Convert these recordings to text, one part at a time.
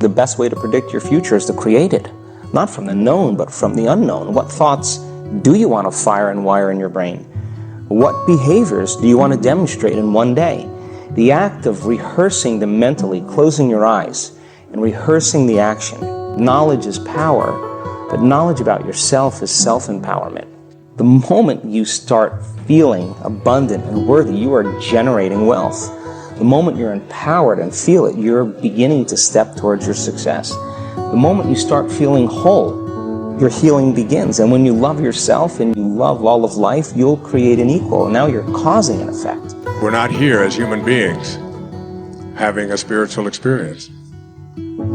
the best way to predict your future is to create it. Not from the known, but from the unknown. What thoughts do you want to fire and wire in your brain? What behaviors do you want to demonstrate in one day? The act of rehearsing them mentally, closing your eyes, and rehearsing the action. Knowledge is power, but knowledge about yourself is self-empowerment. The moment you start feeling abundant and worthy, you are generating wealth. The moment you're empowered and feel it, you're beginning to step towards your success. The moment you start feeling whole, your healing begins. And when you love yourself and you love all of life, you'll create an equal. And now you're causing an effect. We're not here as human beings having a spiritual experience.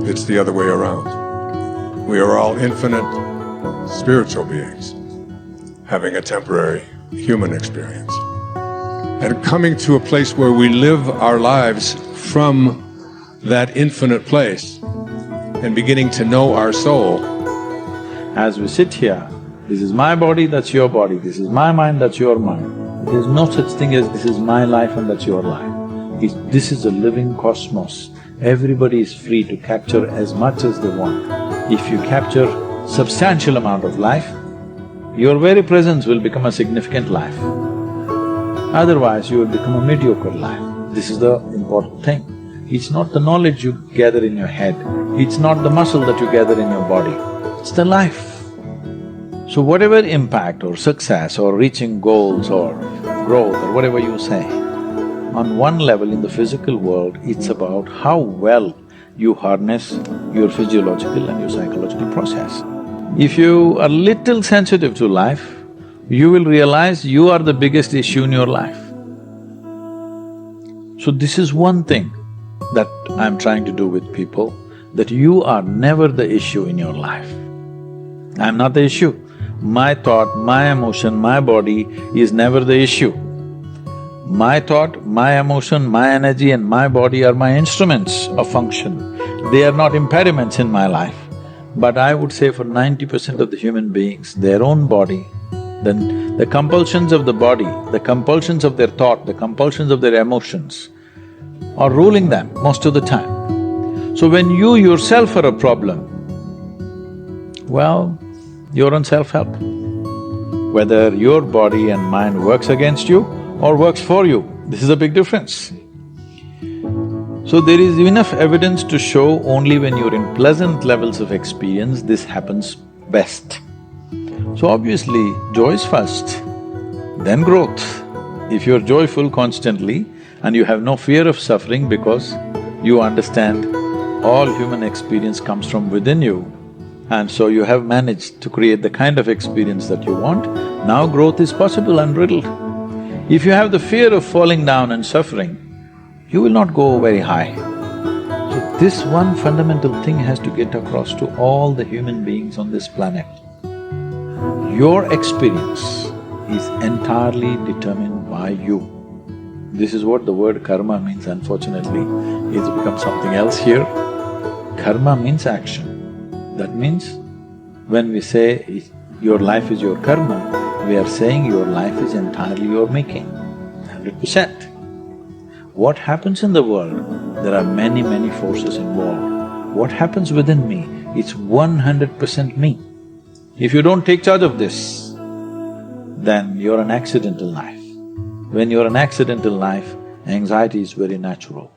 It's the other way around. We are all infinite spiritual beings having a temporary human experience. And coming to a place where we live our lives from that infinite place and beginning to know our soul. As we sit here, this is my body, that's your body, this is my mind, that's your mind. There's no such thing as this is my life and that's your life. This is a living cosmos. Everybody is free to capture as much as they want. If you capture substantial amount of life, your very presence will become a significant life. Otherwise, you will become a mediocre life. This is the important thing. It's not the knowledge you gather in your head, it's not the muscle that you gather in your body, it's the life. So whatever impact or success or reaching goals or growth or whatever you say, on one level in the physical world, it's about how well you harness your physiological and your psychological process. If you are little sensitive to life, you will realize you are the biggest issue in your life. So this is one thing that I'm trying to do with people, that you are never the issue in your life. I'm not the issue. My thought, my emotion, my body is never the issue. My thought, my emotion, my energy and my body are my instruments of function. They are not impediments in my life. But I would say for 90% of the human beings, their own body, then the compulsions of the body, the compulsions of their thought, the compulsions of their emotions are ruling them most of the time. So when you yourself are a problem, well, you're on self-help. Whether your body and mind works against you or works for you, this is a big difference. So there is enough evidence to show only when you're in pleasant levels of experience, this happens best. So obviously, joy is first, then growth. If you're joyful constantly and you have no fear of suffering because you understand all human experience comes from within you, and so you have managed to create the kind of experience that you want, now growth is possible unbridled. If you have the fear of falling down and suffering, you will not go very high. So this one fundamental thing has to get across to all the human beings on this planet. Your experience is entirely determined by you. This is what the word karma means, unfortunately. It's become something else here. Karma means action. That means when we say your life is your karma, we are saying your life is entirely your making, 100%. What happens in the world, there are many, many forces involved. What happens within me, it's 100% me. If you don't take charge of this, then you're an accidental life. When you're an accidental life, anxiety is very natural.